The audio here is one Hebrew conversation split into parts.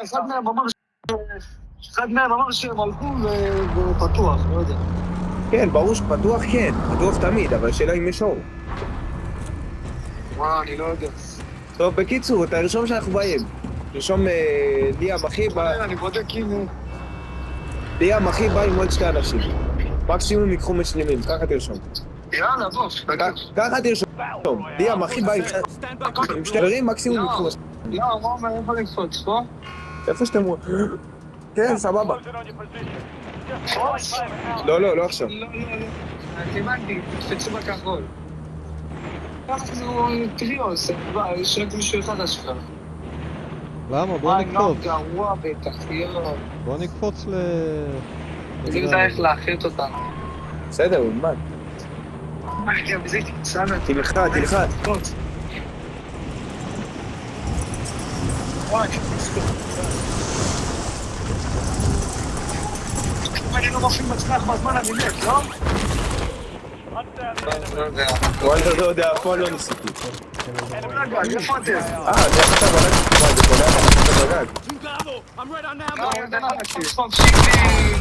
אחד מהם אמר שהם הלכו ופתוח, לא יודע. כן, ברור שפתוח כן, פתוח תמיד, אבל השאלה אם יש אור. וואו, אני לא יודע. טוב, בקיצור, תרשום שאנחנו באים. תרשום ליאם אחי בא... אני בודק אם... ליאם אחי בא עם עוד 2 אנשים. מקסימום ייקחו משלימים, ככה תרשום. יאללה, בוא, ככה תרשום. ליאם אחי בא עם 2 חברים, מקסימום ייקחו משלימים. לא, מה אומר, איפה לקפוץ, פה? איפה שאתם רואים? כן, סבבה. לא עכשיו. לא. הבנתי, תקפצו בכחול. אנחנו טריוס, יש רק מישהו אחד אשכרה. למה? בוא נקפוץ. גרוע בטח, יואו. בוא נקפוץ אני יודע איך להחיות אותנו. בסדר, הוא נמד. בזה תמצאנו. תלחץ. וואי, אני לא מפעיל מצלח בזמן אני מת, לא? וואי, לא יודע, פה לא ניסיתי. רגע, איפה אתם? זה עכשיו בגג. וואי, זה קולע לך בגג.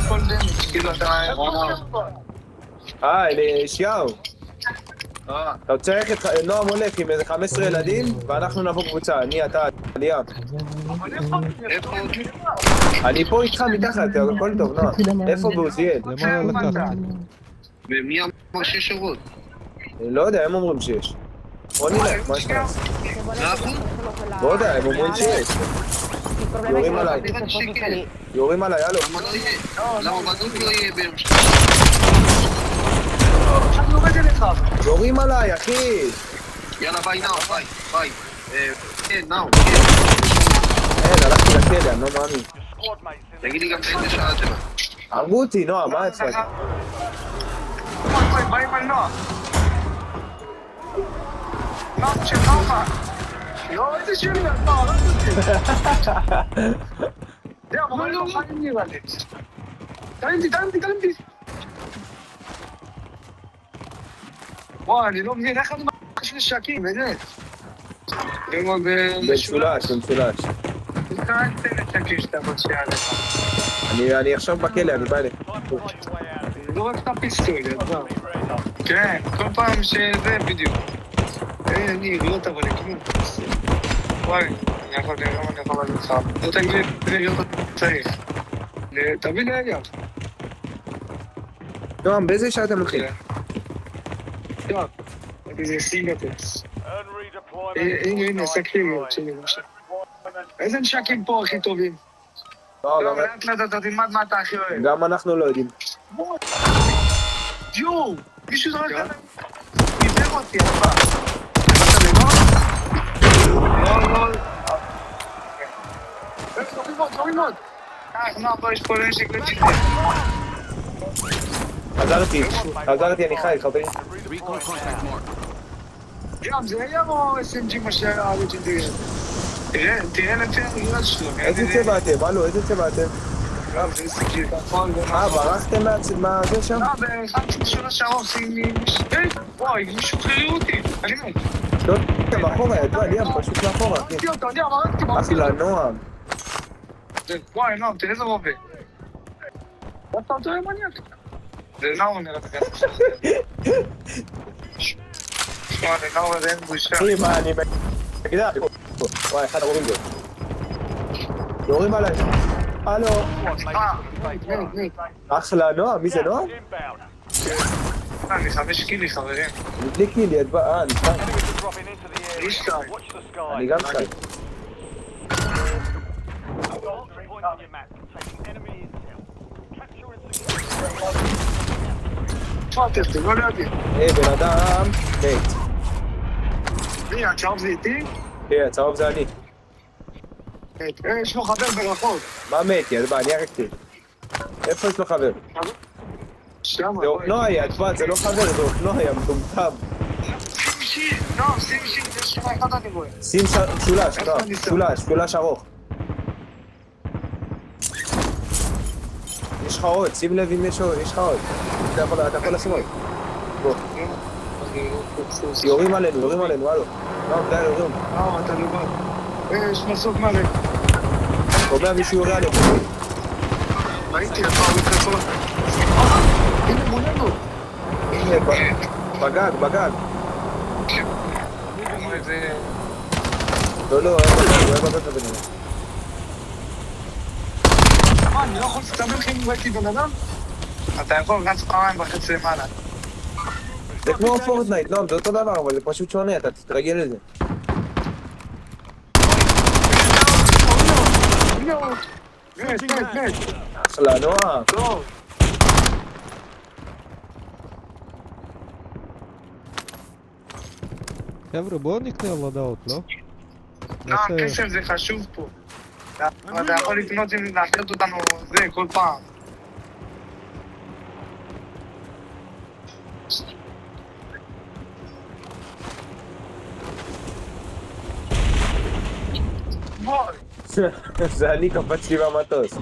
כל דמש, כאילו אתה... ישעיהו. אתה רוצה ללכת, נועם הולך עם איזה 15 ילדים, ואנחנו נבוא קבוצה, אני, אתה, ליאם. אני פה איתך מתחת, הכל טוב, נועם. איפה בעוזיאל? למעלה לקחת. ומי אמר שיש שירות? לא יודע, הם אומרים שיש. בוא נלך, מה שקרה? אנחנו? לא יודע, הם אומרים שיש. יורים עליי, הלו. למה בדוק לא יהיה ביום שני? אני יורד אליך. יורים עליי, אחי. יאללה, ביי, נאו, ביי. כן, נאו, הלכתי לכלא, אני לא מאמין. תגיד לי גם באיזה שעה אתם. הרגו אותי, נועם, מה אצלך? באים על נועם. נועם של נועם. לא, איזה שלי, נועם, לא יודעת. זה, אבל לא חיים נראה לי. תלמתי. וואי, אני לא מבין, איך אני מרגיש נשקים, באמת? במשולש. נשקים שאתה מוציא עליך. אני עכשיו בכלא, אני בא אליך. לא רק את הפיסטול, ידבר. כן, כל פעם שזה בדיוק. אני יריות אבל לכלום. וואי, אני יכול להגיד לך. לא תגיד לי להיות צריך. תביא לי אגב. נועם, באיזה שעה אתה מתחיל? טוב, זה סינגטס. הנה, סקטיביות שלי. איזה נשקים פה הכי טובים? לא, לאט לאט אתה תלמד מה אתה הכי אוהב. גם אנחנו לא יודעים. יואו, מישהו זורק עליי. ניבר אותי, אבא. אתה לימוד? לא. לא לימוד. בוא, יש פה נשק לצ'יטה. חזרתי, אני חי, חברים. ים, זה ים או SMG מה שהיה לג'נדרי? תראה לפי הרגילה שלו. איזה צבע אתם? הלו, איזה צבע אתם? זה SMG, נכון. ברחתם מהזה שם? לא, ב-1-3 ארוך, וואי, מישהו חריר אותי, אני מת. לא, מאחורה, ידוע, ליאם, פשוט מאחורה. הרגתי אותו, אני הרגתי. אחלה, נועם. וואי, נועם, תראה איזה רובה. אתה אותו מניאק. זה נאור נראה לך. שמע, לנאור הזה אין בושה. אחי, מה, אני מגדל. וואי, אחד הרובים בו. יורים עליי. הלו. אחלה, נועם, מי זה נועם? אני 5 קילי, חברים. אני בלי קילי, אני שתיים. אני 2. אני גם שתיים. פאטר, תגול לידי. בן אדם, מת. מי, הצהוב זה איתי? כן, הצהוב זה אני. יש לו חבר ברחוב. מה מת? אני הרגתי. איפה יש לו חבר? שמה. זה אופנועי, זה לא חבר, זה אופנועי, המטומטם. שים אישי, זה שמה אחד אני רואה. שים משולש, משולש ארוך. יש לך עוד, שים לב אם יש לך עוד. אתה יכול לשים עוד. בוא. יורים עלינו, הלו. לא, די, יורים. אתה לבד. יש מסוק מלא. שומע מישהו יורה עליהם. ראיתי, איפה הוא התחלפו? הנה, מולנו. הנה, בגג. איזה... לא, אין בגג בבניין. מה, אני לא יכול להסתמך אם ראיתי בן אדם? אתה יכול רץ פעמיים וחצי למעלה. זה כמו פורטנייט, לא, זה אותו דבר, אבל זה פשוט שונה, אתה תתרגל לזה. מת. אחלה, נועה. טוב. חבר'ה, בואו נקנה לדעות, לא? כסף זה חשוב פה. אתה יכול לקנות אם להחיות אותנו זה כל פעם. בואי. זה אני קפצתי במטוס.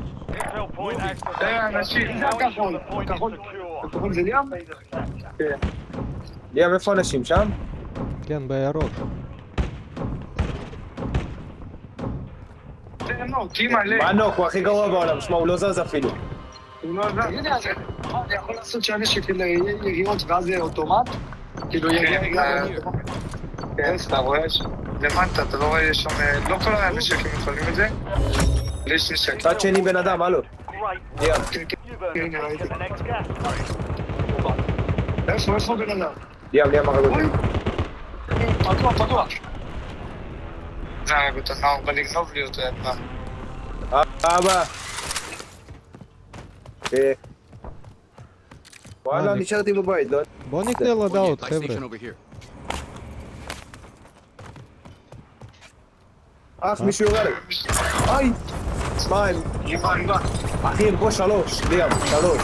אנשים, זה הכחול. הכחול זה ליאם? כן. ליאם, איפה אנשים? שם? כן, בירוק. זה נוק, היא מלא. מה נוק? הוא הכי גרוע בעולם, שמע, הוא לא זז אפילו. הוא לא יודע. אני יכול לעשות שהנשק יהיה יריעות ואז זה אוטומט? כאילו יגיע... כן, אתה רואה? למטה, אתה לא רואה שם... לא כל הנשקים יכולים את זה. יש נשק. צד שני בן אדם, הלו. ליאם. הנה, ראיתי. איפה בן אדם? ליאם, הרג אותי. פתוח. זה הרג אותה, נאור, בא לגנוב לי אותו, ידע. אבא. וואלה, נשארתי בבית, לא? בואו נקנה לדעות, חבר'ה. מישהו יורה לי. איי! שמע, אחי, הם פה 3, ליאם, 3.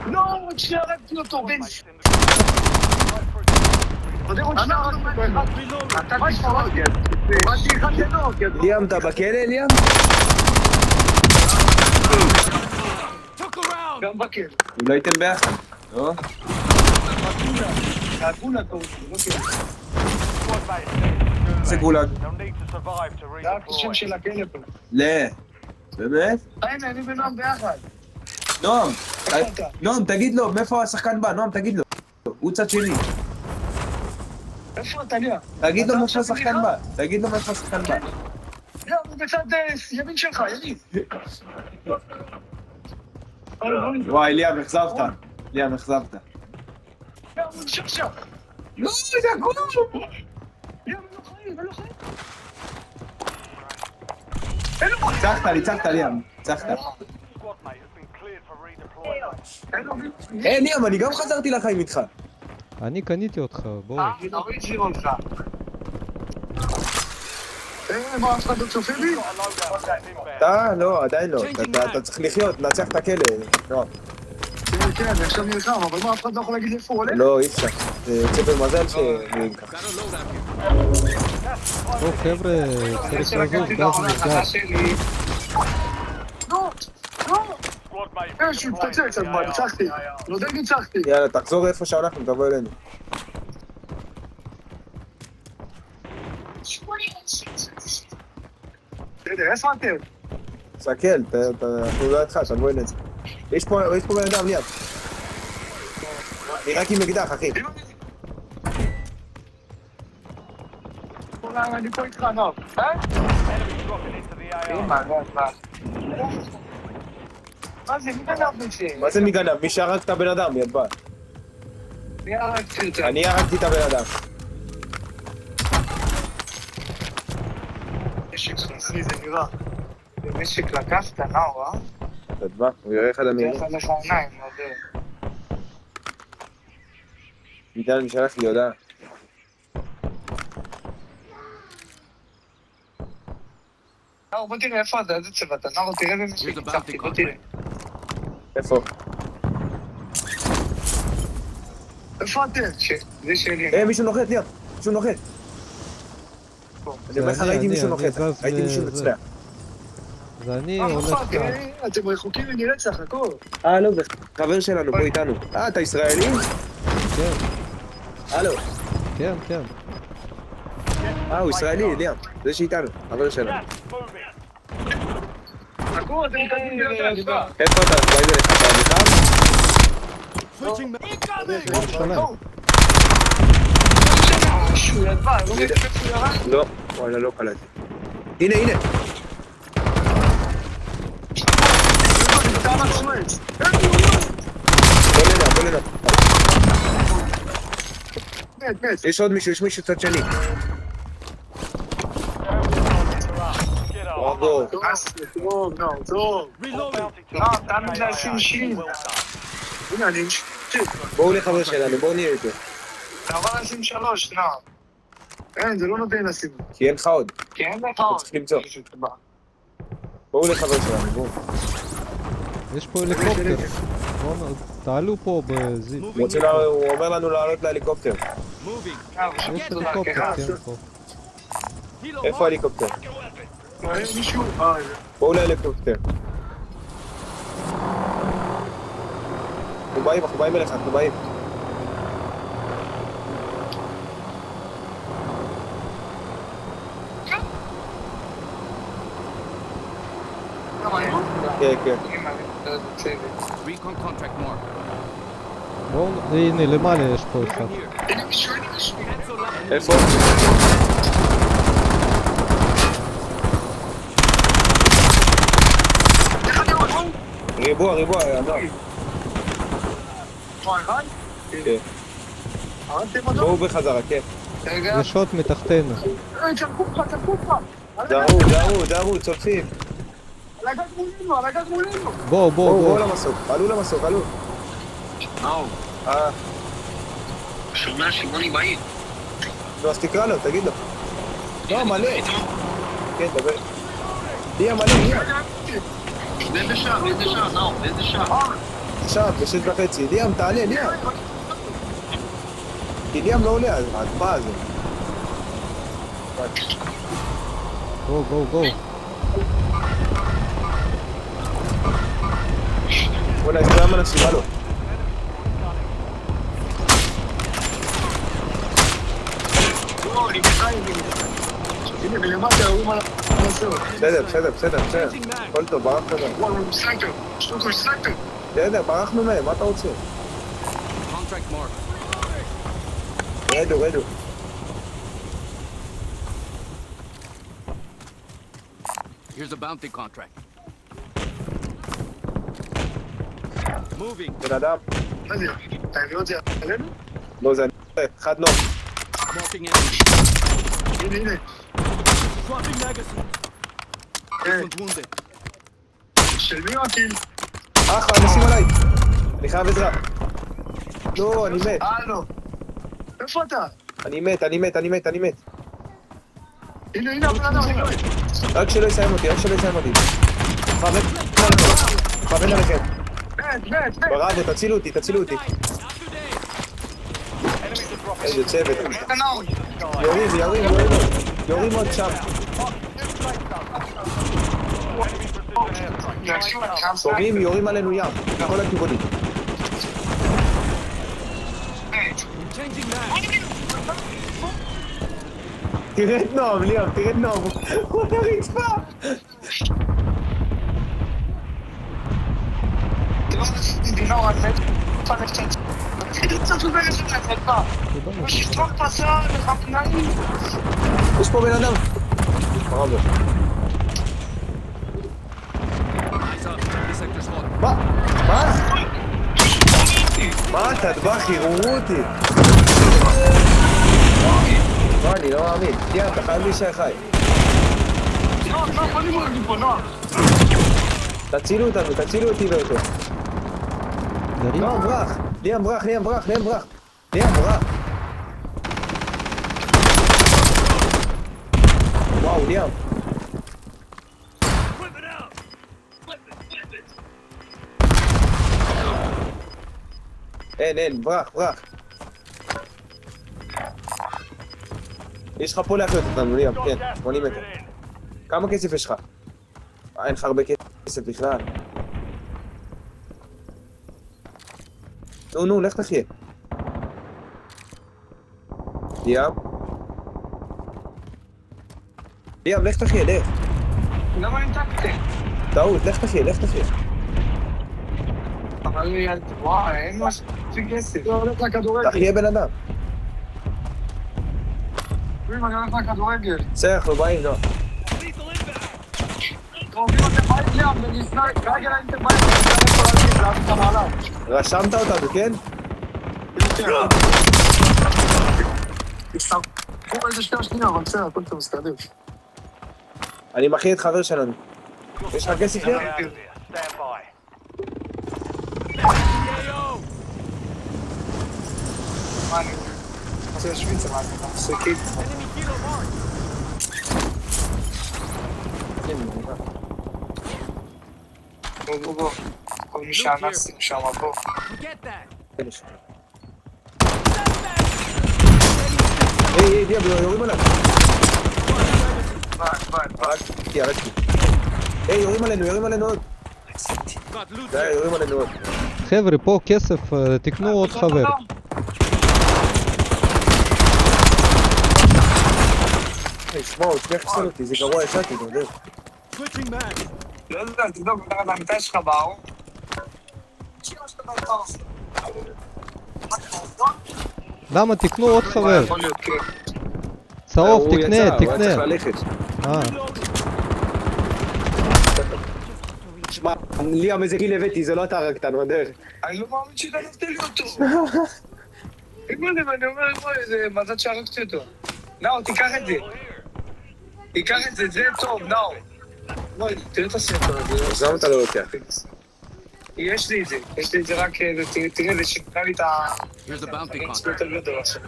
לא, עוד שנייה הרגתי אותו, בן... ליאם, אתה בכלא, ליאם? גם בכלא. אולי הייתם ביחד, לא? הגולה טוב, לא כן. זה גולג. זה השם של הכלא פה. לא. באמת? הנה, אני ונועם ביחד. נועם, תגיד לו, מאיפה השחקן בא? נועם, תגיד לו. הוא צד שני. איפה אתה, ליה? תגיד לו מאיפה השחקן בא. לא, הוא בצד ימין שלך, ימין. וואי, ליאם, אכזבת. לא, הוא נשאר שם. לא, זה הכל. ליה, הוא לא חיים. ניצחת, ליאם. ניצחת. ליאם, אני גם חזרתי לחיים איתך. אני קניתי אותך, בואו. אני לא ראיתי אותך. מה, אף אחד לא צופה בי? אתה? לא, עדיין לא. אתה צריך לחיות, נצח את הכלא. לא. כן, אני עכשיו נלחם, אבל מה, אף אחד לא יכול להגיד איפה הוא הולך? לא, אי אפשר. זה יוצא במזל שנראים ככה. טוב, חבר'ה, צריך לזוז, גז נפגש. לא! שהוא התפוצץ, אז מה, ניצחתי. לא די ניצחתי. יאללה, תחזור איפה שאנחנו, תבוא אלינו. בסדר, איפה אתם? תסתכל, אנחנו לא איתך, תבוא אלינו. יש פה בן אדם ליד. אני רק עם אקדח, אחי. אני פה איתך, נוב. מה זה, מי גנב את זה? מה זה מי גנב? מי שהרג את הבן אדם, יד בא. מי הרגתי את זה? אני הרגתי את הבן אדם. נשק חסי זה נראה. זה נשק לקחת, נאו, אה? יד בא, הוא יראה אחד המהירים. תראה לך עיניים, לא יודע. עידן משלח לי הודעה. נאו, בוא תראה איפה אתה, איזה צבע אתה. נאו, תראה איזה נשק ניצחתי, בוא תראה. איפה? איפה אתם? זה שלי. מישהו נוחת, ליאם. מישהו נוחת. אני אומר לך, ראיתי מישהו נוחת. ראיתי מישהו מצלע. זה אני הולך כאן. אתם רחוקים מנרצח, הכל. לא, זה חבר שלנו פה איתנו. אתה ישראלי? כן. הלו. כן, כן. הוא ישראלי, ליאם. זה שאיתנו, חבר שלנו. חכו, אתם מתקדמים ביותר. איפה אתה? בואי נלך לך במתאר? ירושלים. משהו ידבר, לא מבין איפה הוא ירד. לא, וואלה, לא קלטתי. הנה, הנה. כמה צועץ. בוא נדע. מת. יש עוד מישהו, יש מישהו צד שני. וואו. טוב. תמיד לשים שין. הנה, אני אמשיך. בואו לחבר שלנו, בואו נהיה איתו. אתה יכול לשים 3, אין, זה לא נותן לשים. כי אין לך עוד. כי אין לך עוד. צריך למצוא. בואו לחבר שלנו, בואו. יש פה הליקופטר. בואו, תעלו פה בזיו. הוא אומר לנו לעלות להליקופטר. יש הליקופטר, כן, פה. איפה ההליקופטר? מישהו? בואו להליקופטר. אנחנו באים אליך, אנחנו באים. כן. Recon contract mark. בואו, הנה, למעלה יש פה אחד. איפה? ריבוע, הנוער. כן. בואו בחזרה, כן. יש עוד מתחתנו. דרו, צופים. על הגג מולנו. בואו. למסוק, עלו למסוק. שומע שמעוני בעיר. נו, אז תקרא לו, תגיד לו. לא, מלא. כן, דבר. ליאם, מלא. באיזה שעה? באיזה שעה? עכשיו, ב6:30. ליאם, תעלה, ליאם. כי ליאם לא עולה, ההצבעה הזו. בואו. בוא'נה, יש כמה אנשים, הלו. אני בחיים. הנה, מלמטה, הוא על המסור. בסדר. הכל טוב, ברחנו מהם. וואו, הוא סייטר. שטוקו, סייטר. בסדר, ברחנו מהם, מה אתה רוצה? Contract mark. רדו. Here's a bounty contract. Moving. בן אדם. מה זה? אתה הביא את זה עלינו? לא, זה אני. אחד נוף. Marking enemy. הנה. Dropping magazine. This one's wounded. של מי הקיל? אנשים עליי. אני חייב עזרה. לא, אני מת. לא. איפה אתה? אני מת. הנה, הבן אדם. רק שלא יסיים אותי. מכוון עליכם. מת. בראבו, תצילו אותי. איזה צוות. יורים עוד שם. סובים, יורים עלינו ים. כל הכיוונים. Changing mag. תראה את נועם, ליאם, הוא על הרצפה. יש פה בן אדם. בראבו. Eyes up. This sector's hot. מה? תדבחי, ראו אותי. לא, אני לא מאמין. ליאם, אתה חייב להישאר חי. תצילו אותי ואותו. לא, ברח. ליאם ברח. וואו, ליאם. אין, ברח. יש לך פה להחיות אותנו, ליאם, כן, 80 מטר. כמה כסף יש לך? אין לך הרבה כסף בכלל. נו, לך תחיה. ליאם? ליאם, לך תחיה, לך. למה נתקתי? טעות, לך תחיה, לך תחיה. אבל לי, וואי, אין מספיק כסף. לא הולך לכדורגל. תחיה בן אדם. אני הולך לכדורגל. בסדר, אנחנו באים, לא. קרובים אתם באים לי, אבל נסנק, רגע הייתם באים, אני להביא את המעלה. רשמת אותנו, כן? קחו איזה 2 שניות, אבל בסדר, הכל טוב, מסתדר. אני מכין את חבר שלנו. יש לך כסף ליאם? מה אני רוצה להשוויץ, אבל אני מפסיקים. בוא. כל מי שאנסים שם, בוא. היי, ליאם, יורים עליו. ביי. הרגתי. היי, יורים עלינו עוד. Got loot די, there. יורים עלינו עוד. חבר'ה, פה כסף, תקנו עוד חבר. היי, שמעו, שנייה חסל אותי, זה גרוע יצאתי, אתה יודע. Switching mag. לא יודע, תבדוק, מתחת למיטה שלך באור. למה? תקנו עוד חבר. יכול להיות, כן. צהוב, הוא יצא, הוא היה תקנה. צריך ללכת. שמע, ליאם, איזה גיל הבאתי, זה לא אתה הרגתנו, הדרך. אני לא מאמין שגנבת לי אותו. אני אומר, בואי, זה מזל שהרגתי אותו. נאו, תיקח את זה. תיקח את זה, זה טוב, נאו. בואי, תראה את הסרטון הזה. אז למה אתה לא לוקח? יש לי את זה רק, תראה, זה שיקרה לי את ה... Here's the bounty contract. יותר גדול עכשיו.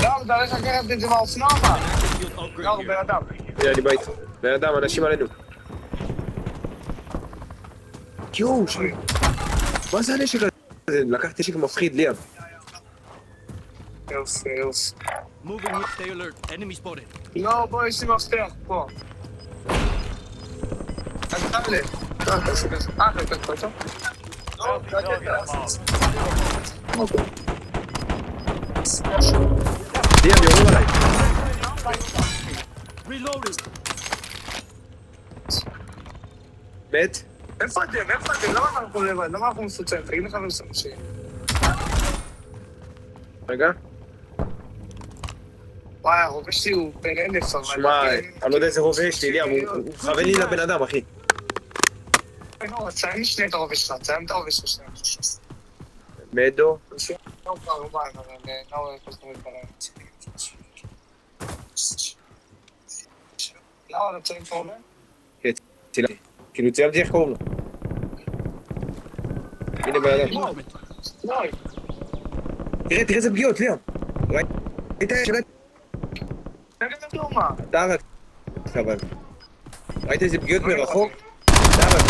לא, אתה הולך לקחת את זה מהאופנוע, מה? Field upgrade לא, here. בן אדם. הנה, אני בא איתך. בן אדם, אנשים עלינו. יואו, מה זה הנשק הזה? לקחתי נשק מפחיד, ליאם. יופי. Moving with stay alert. Enemy spotted. לא, בוא, יש לי מפתח, פה. אז תעלה. תעשה כזה. אתה כבר טוב? לא, אוקיי. ליאם, יורים עליי. Reloading. מת? איפה אתם? למה אנחנו לבד? למה אנחנו מפוצעים? תגיד לך ולסם שלי. רגע. וואי, הרובה שלי הוא בן 1000, אבל... שמע, אני לא יודע איזה רובה יש לי, ליאם, הוא מכוון לי לבן אדם, אחי. לא, תסיים שנייה את הרובה שלך, תסיים את הרובה שלך שנייה. מדו. לא, כבר רובן, אבל לא יכול להיות ברעיון. למה, אתה צריך פורמה? צילמתי. כאילו צילמתי איך קוראים לו. הנה בן אדם. לא, תראה איזה פגיעות, ליאם. ראית שלט? תגיד את דומה. אתה רק... חבל. ראית איזה פגיעות מרחוק? אתה רק...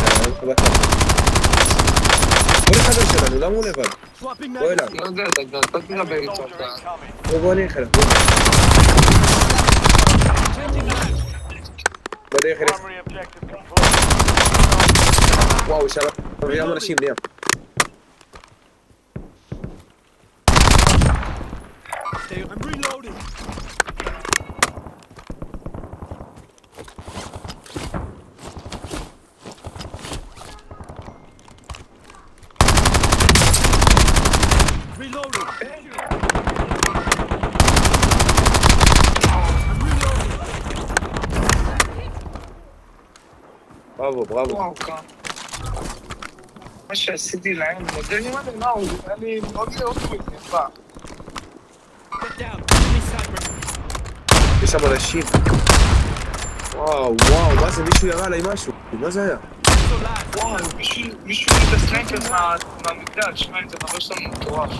בוא לחבר שלנו, למה הוא לבד? Swapping בוא אליו. mag. לא יודע, אתה תדבר איתו אתה. בוא נלך אליו. Changing mag. בדרך אליך. וואו, שאלה. וגם אנשים, ליאם. Stay. I'm reloading. Reloading. בראבו. וואו, כאן. מה שעשיתי להם, מודלים עליהם, מה, היה לי מאוד יפה. Get down. Enemy sniper. יש שם אנשים. וואו, מה זה? מישהו ירה עליי משהו. מה זה היה? So last. וואי, מישהו את הסנקר מהמגדל, שמע, זה חבר שלנו מטורף.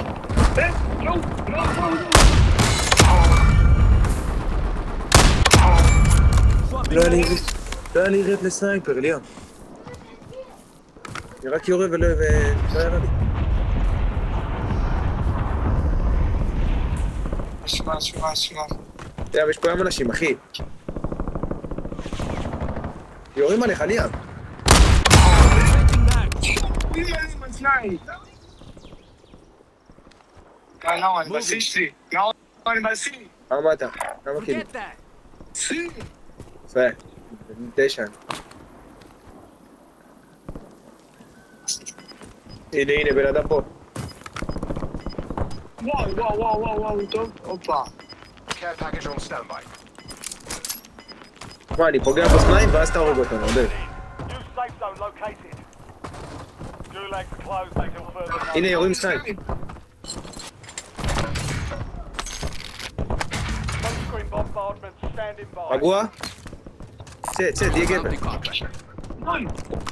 לא. Swapping לא mag. היה לי רד לסניפר, ליאם. אני רק יורה ולא ירה לי. שמע. ליאם, יש פה ים אנשים, אחי. יורים עליך, ליאם. לא, אני בשיא שלי. לא, אני בשיא. כמה אתה? כמה כאילו? Forget that. שיא. יפה. 9. הנה, בן אדם פה. וואו, טוב. הופה. מה, אני פוגע בסניים ואז תהרוג אותו, עודד. New safe zone located. Gulag's closed until further notice. הנה, יורים סניים. Sunscreen bombardment standing by. רגוע? צא, תהיה גבר. Bounty contract.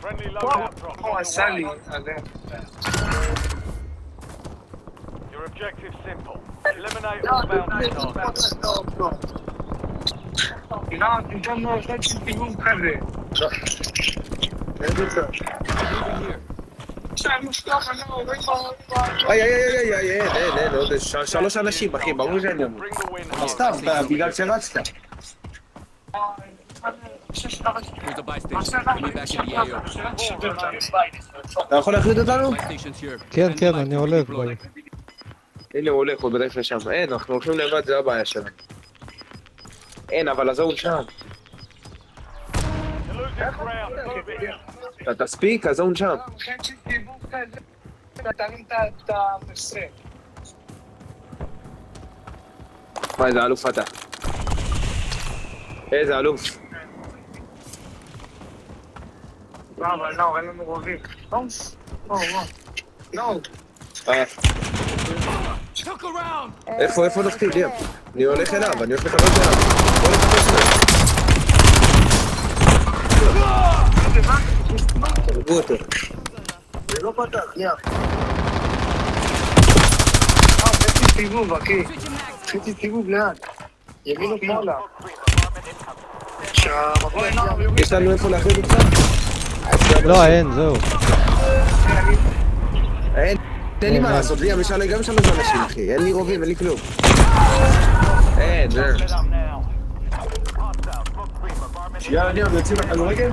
Friendly loadout drop הוא on עשה the לי. way. Your objective simple. Eliminate all bounty targets. לא, תיתן לו אחד של פיגום כזה. לא. אין מצב. Moving here. עכשיו משלוח, אני רואים אין, עוד 3 אנשים, אחי, ברור שאני אומר. Bring the win home. סתם, בגלל שרצת. Here's the buy station. Bring me back in the AO. אתה יכול להחליט אותנו? Buy station's here. כן, Send כן, me אני back. הולך, Deploy. בואי. הנה הוא הולך, הוא בדרך לשם. אין, אנחנו הולכים לבד, זה הבעיה שלנו. אין, אבל הזון שם. You're losing ground. Move it. אתה תספיק, הזון שם. אחד של פיגום כזה. תרים את המסר. מה, איזה אלוף אתה? איזה אלוף. לא, אבל לא, אין לנו רובים. לא. Took around. איפה נחתים, ליאם? אני הולך אליו, אני הולך לחבר אליו. בוא נחפש אליו. תרגו אותו. זה לא פתח, חצי סיבוב, אחי. חצי סיבוב לאט. ימין או שמאלה. יש לנו איפה להחליט אותך? לא, אין, זהו. אין לי מה לעשות, ליאם, גם שם איזה אנשים, אחי. אין לי רובים, אין לי כלום. אין, Set up now. Hostiles. Book creep. Environment. יאללה, ליאם, יוצאים לכדורגל?